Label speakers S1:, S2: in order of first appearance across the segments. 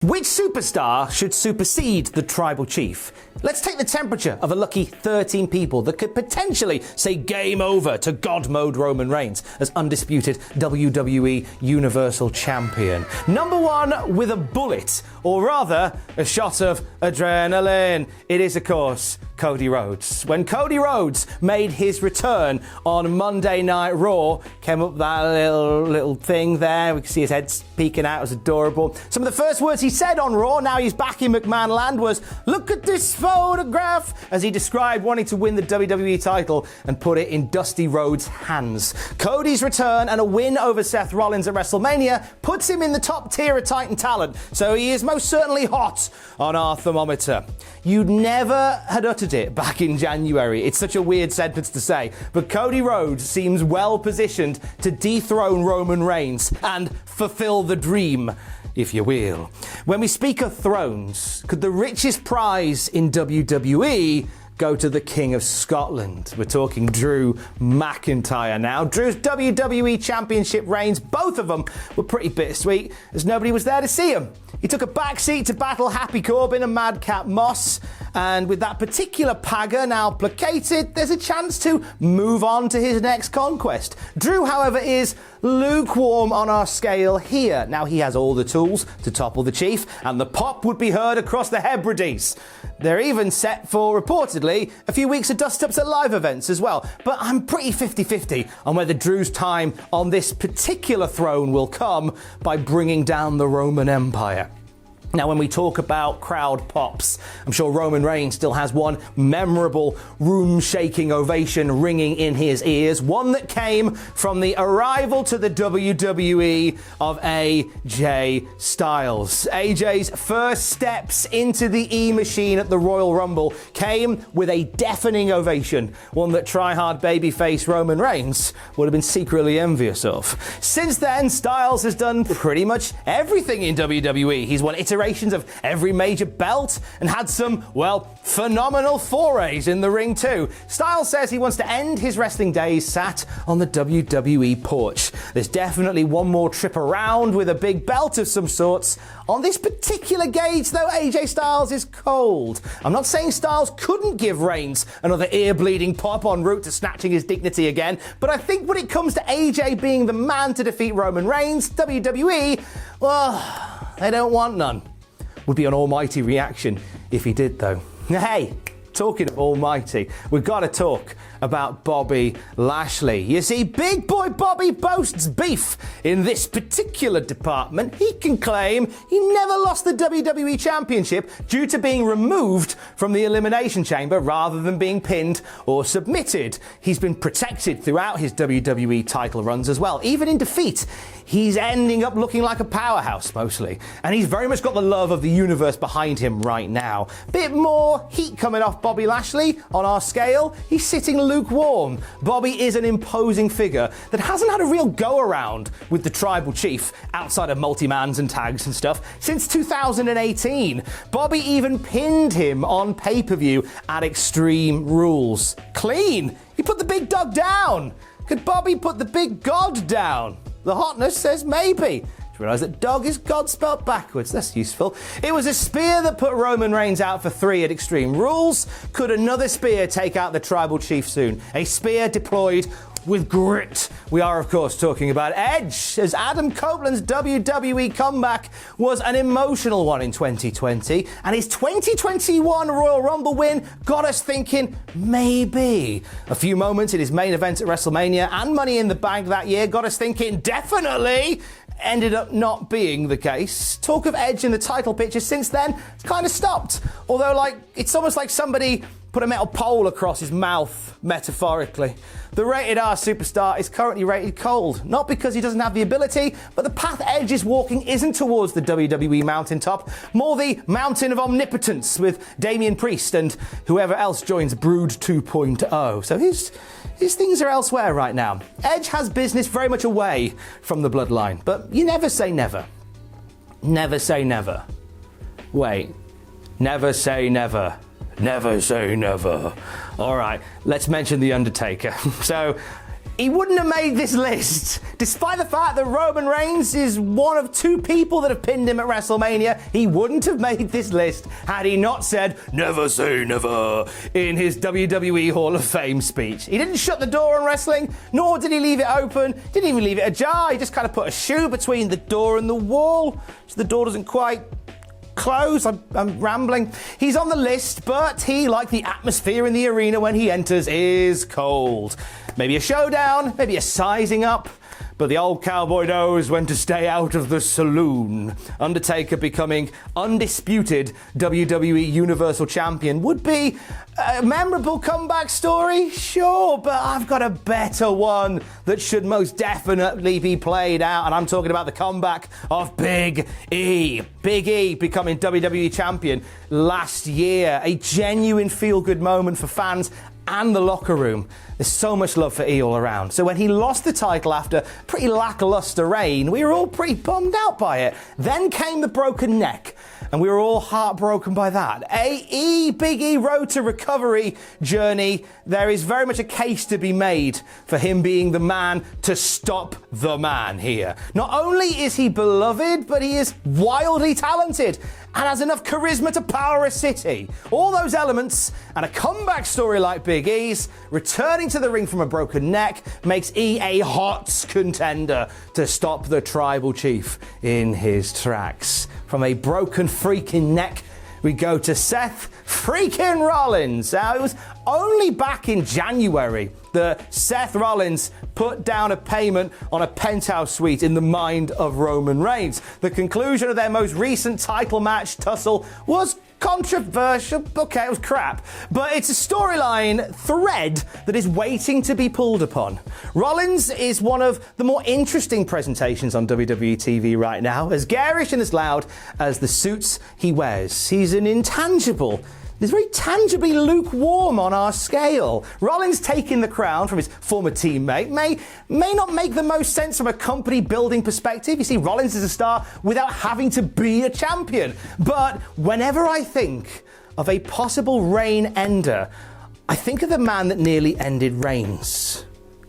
S1: Which superstar should supersede the tribal chief? Let's take the temperature of a lucky 13 people that could potentially say game over to God mode Roman Reigns as undisputed WWE Universal Champion. Number one with a bullet, or rather a shot of adrenaline. It is, of course, Cody Rhodes. When Cody Rhodes made his return on Monday Night Raw, came up that little thing there. We can see his head peeking out. It was adorable. Some of the first words he said on Raw, now he's back in McMahon land, was, "Look at this photograph," as he described wanting to win the WWE title and put it in Dusty Rhodes' hands. Cody's return and a win over Seth Rollins at WrestleMania puts him in the top tier of Titan talent, so he is most certainly hot on our thermometer. You'd never had uttered it back in January. It's such a weird sentence to say, but Cody Rhodes seems well positioned to dethrone Roman Reigns and fulfill the dream, if you will. When we speak of thrones, could the richest prize in WWE go to the King of Scotland? We're talking Drew McIntyre now. Drew's WWE Championship reigns, both of them were pretty bittersweet as nobody was there to see him. He took a backseat to battle Happy Corbin and Madcap Moss, and with that particular pagger now placated, there's a chance to move on to his next conquest. Drew, however, is lukewarm on our scale here. Now, he has all the tools to topple the chief, and the pop would be heard across the Hebrides. They're even set for, reportedly, a few weeks of dust-ups at live events as well. But I'm pretty 50-50 on whether Drew's time on this particular throne will come by bringing down the Roman Empire. Now, when we talk about crowd pops, I'm sure Roman Reigns still has one memorable room-shaking ovation ringing in his ears, one that came from the arrival to the WWE of AJ Styles. AJ's first steps into the E-Machine at the Royal Rumble came with a deafening ovation, one that try-hard babyface Roman Reigns would have been secretly envious of. Since then, Styles has done pretty much everything in WWE. He's won iterations of every major belt and had some, well, phenomenal forays in the ring too. Styles says he wants to end his wrestling days sat on the WWE porch. There's definitely one more trip around with a big belt of some sorts. On this particular gauge, though, AJ Styles is cold. I'm not saying Styles couldn't give Reigns another ear-bleeding pop en route to snatching his dignity again, but I think when it comes to AJ being the man to defeat Roman Reigns, WWE, well, they don't want none. Would be an almighty reaction if he did, though. Hey, talking of almighty, we've got to talk about Bobby Lashley. You see, big boy Bobby boasts beef in this particular department. He can claim he never lost the WWE Championship due to being removed from the Elimination Chamber rather than being pinned or submitted. He's been protected throughout his WWE title runs as well. Even in defeat, he's ending up looking like a powerhouse mostly. And he's very much got the love of the universe behind him right now. Bit more heat coming off Bobby Lashley on our scale. He's sitting lukewarm. Bobby is an imposing figure that hasn't had a real go-around with the tribal chief outside of multi-mans and tags and stuff since 2018. Bobby even pinned him on pay-per-view at Extreme Rules. Clean. He put the big dog down. Could Bobby put the big god down? The hotness says maybe. Realise that dog is God spelled backwards. That's useful. It was a spear that put Roman Reigns out for 3 at Extreme Rules. Could another spear take out the tribal chief soon? A spear deployed with grit. We are, of course, talking about Edge, as Adam Copeland's WWE comeback was an emotional one in 2020, and his 2021 Royal Rumble win got us thinking maybe. A few moments in his main event at WrestleMania and Money in the Bank that year got us thinking definitely. Ended up not being the case. Talk of Edge in the title picture since then, it's kind of stopped. Although, it's almost like somebody put a metal pole across his mouth, metaphorically. The rated R superstar is currently rated cold. Not because he doesn't have the ability, but the path Edge is walking isn't towards the WWE mountaintop, more the mountain of omnipotence with Damian Priest and whoever else joins Brood 2.0. So his things are elsewhere right now. Edge has business very much away from the bloodline, but you never say never. Never say never. Wait, never say never. Never say never. All right, let's mention The Undertaker. So, he wouldn't have made this list. Despite the fact that Roman Reigns is one of 2 people that have pinned him at WrestleMania, he wouldn't have made this list had he not said, "Never say never," in his WWE Hall of Fame speech. He didn't shut the door on wrestling, nor did he leave it open, didn't even leave it ajar. He just kind of put a shoe between the door and the wall, so the door doesn't quite close. I'm rambling. He's on the list, but he, like the atmosphere in the arena when he enters, is cold. Maybe a showdown, maybe a sizing up, but the old cowboy knows when to stay out of the saloon. Undertaker becoming undisputed WWE Universal Champion would be a memorable comeback story, sure, but I've got a better one that should most definitely be played out, and I'm talking about the comeback of Big E. Big E becoming WWE Champion last year. A genuine feel-good moment for fans and the locker room. There's so much love for E all around. So when he lost the title after a pretty lackluster reign, we were all pretty bummed out by it. Then came the broken neck, and we were all heartbroken by that. Big E road to recovery journey. There is very much a case to be made for him being the man to stop the man here. Not only is he beloved, but he is wildly talented and has enough charisma to power a city. All those elements and a comeback story like Big E's returning to the ring from a broken neck makes E a hot contender to stop the tribal chief in his tracks. From a broken freaking neck, we go to Seth freaking Rollins. Now, it was only back in January that Seth Rollins put down a payment on a penthouse suite in the mind of Roman Reigns. The conclusion of their most recent title match tussle was controversial. Okay, it was crap. But it's a storyline thread that is waiting to be pulled upon. Rollins is one of the more interesting presentations on WWE TV right now, as garish and as loud as the suits he wears. He's an intangible. He's very tangibly lukewarm on our scale. Rollins taking the crown from his former teammate may not make the most sense from a company building perspective. You see, Rollins is a star without having to be a champion. But whenever I think of a possible reign ender, I think of the man that nearly ended reigns.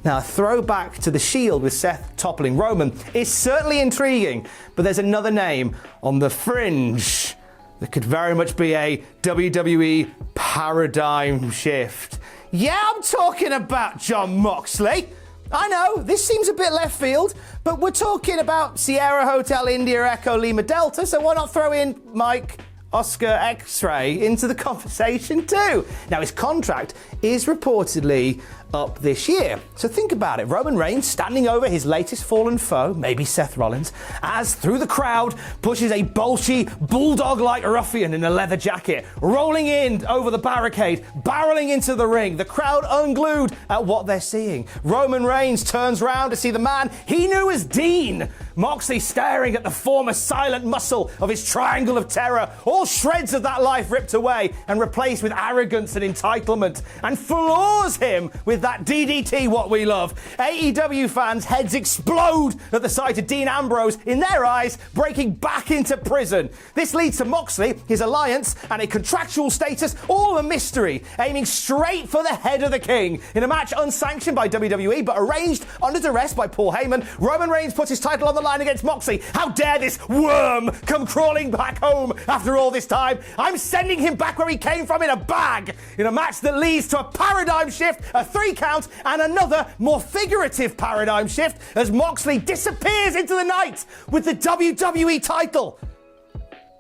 S1: Now, a throwback to the Shield with Seth toppling Roman is certainly intriguing, but there's another name on the fringe that could very much be a WWE paradigm shift. Yeah, I'm talking about Jon Moxley. I know, this seems a bit left field, but we're talking about Sierra Hotel India Echo Lima Delta, so why not throw in Mike Oscar X-Ray into the conversation too? Now, his contract is reportedly up this year. So think about it. Roman Reigns standing over his latest fallen foe, maybe Seth Rollins, as through the crowd pushes a bulgy, bulldog-like ruffian in a leather jacket, rolling in over the barricade, barreling into the ring, the crowd unglued at what they're seeing. Roman Reigns turns round to see the man he knew as Dean, Moxley staring at the former silent muscle of his triangle of terror, all shreds of that life ripped away and replaced with arrogance and entitlement, and floors him with that DDT what we love. AEW fans' heads explode at the sight of Dean Ambrose, in their eyes, breaking back into prison. This leads to Moxley, his alliance, and a contractual status, all a mystery, aiming straight for the head of the king. In a match unsanctioned by WWE, but arranged under duress by Paul Heyman, Roman Reigns puts his title on the line against Moxley. How dare this worm come crawling back home after all this time? I'm sending him back where he came from in a bag, in a match that leads to a paradigm shift, a 3 count, and another more figurative paradigm shift as Moxley disappears into the night with the WWE title.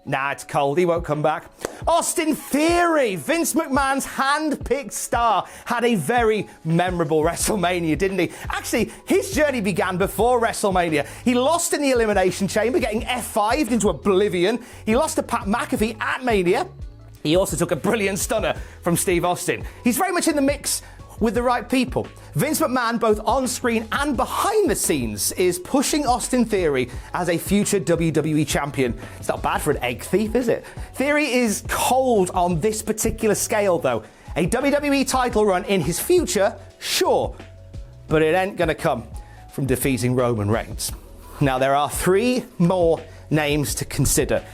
S1: Nah, it's cold. He won't come back. Austin Theory, Vince McMahon's hand-picked star, had a very memorable WrestleMania, didn't he? Actually, his journey began before WrestleMania. He lost in the Elimination Chamber, getting F5'd into oblivion. He lost to Pat McAfee at Mania. He also took a brilliant stunner from Steve Austin. He's very much in the mix with the right people. Vince McMahon, both on screen and behind the scenes, is pushing Austin Theory as a future WWE champion. It's not bad for an egg thief, is it? Theory is cold on this particular scale, though. A WWE title run in his future, sure, but it ain't gonna come from defeating Roman Reigns. Now, there are 3 more names to consider,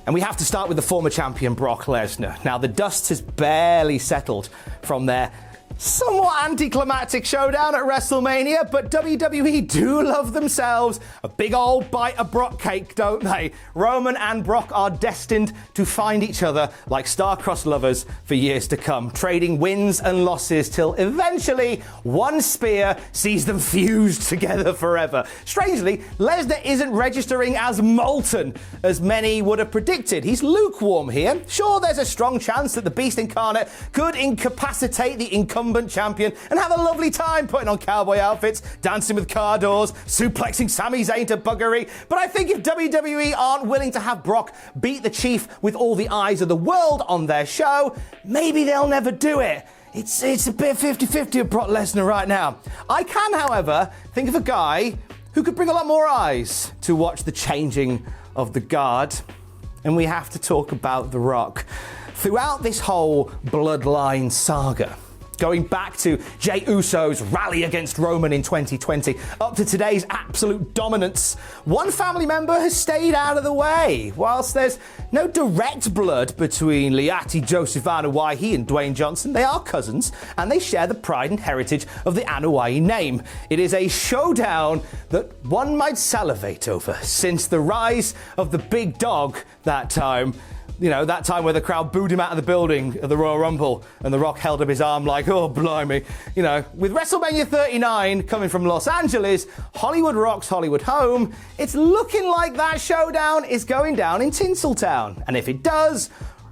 S1: and we have to start with the former champion Brock Lesnar. Now, the dust has barely settled from their Somewhat anticlimactic showdown at WrestleMania, but WWE do love themselves a big old bite of Brock cake, don't they? Roman and Brock are destined to find each other like star-crossed lovers for years to come, trading wins and losses till eventually one spear sees them fused together forever. Strangely, Lesnar isn't registering as molten as many would have predicted. He's lukewarm here. Sure, there's a strong chance that the Beast Incarnate could incapacitate the incumbent champion and have a lovely time putting on cowboy outfits, dancing with car doors, suplexing Sami Zayn to buggery. But I think if WWE aren't willing to have Brock beat the Chief with all the eyes of the world on their show, maybe they'll never do it. It's a bit 50-50 of Brock Lesnar right now. I can, however, think of a guy who could bring a lot more eyes to watch the changing of the guard. And we have to talk about The Rock. Throughout this whole bloodline saga, going back to Jey Uso's rally against Roman in 2020, up to today's absolute dominance, one family member has stayed out of the way. Whilst there's no direct blood between Liati Joseph Anoa'i and Dwayne Johnson, they are cousins, and they share the pride and heritage of the Anoa'i name. It is a showdown that one might salivate over, since the rise of the big dog that time. You know, that time where the crowd booed him out of the building at the Royal Rumble and The Rock held up his arm like, oh, blimey. You know, with WrestleMania 39 coming from Los Angeles, Hollywood rocks Hollywood home, it's looking like that showdown is going down in Tinseltown. And if it does,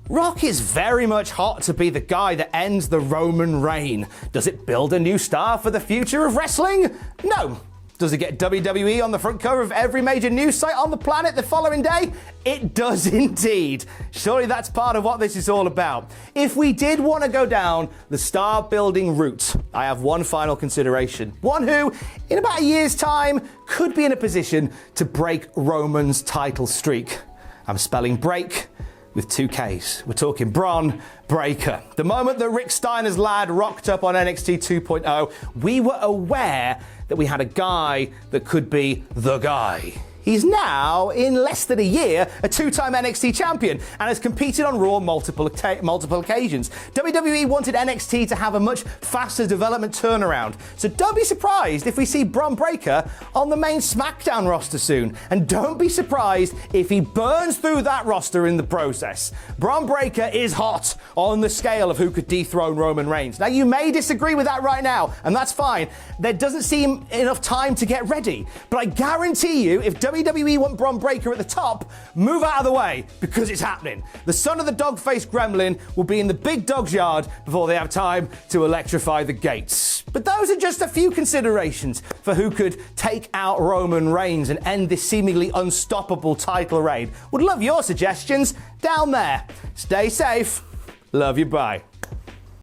S1: Rock is very much hot to be the guy that ends the Roman reign. Does it build a new star for the future of wrestling? No. Does it get WWE on the front cover of every major news site on the planet the following day? It does indeed. Surely that's part of what this is all about. If we did want to go down the star-building route, I have one final consideration. One who, in about a year's time, could be in a position to break Roman's title streak. I'm spelling break with 2 Ks. We're talking Braun Breaker. The moment that Rick Steiner's lad rocked up on NXT 2.0, we were aware that we had a guy that could be the guy. He's now, in less than a year, a 2-time NXT champion and has competed on Raw multiple occasions. WWE wanted NXT to have a much faster development turnaround, so don't be surprised if we see Bron Breakker on the main SmackDown roster soon. And don't be surprised if he burns through that roster in the process. Bron Breakker is hot on the scale of who could dethrone Roman Reigns. Now, you may disagree with that right now, and that's fine. There doesn't seem enough time to get ready, but I guarantee you, if WWE want Bron Breakker at the top, move out of the way, because it's happening. The son of the dog-faced gremlin will be in the big dog's yard before they have time to electrify the gates. But those are just a few considerations for who could take out Roman Reigns and end this seemingly unstoppable title reign. Would love your suggestions down there. Stay safe. Love you. Bye.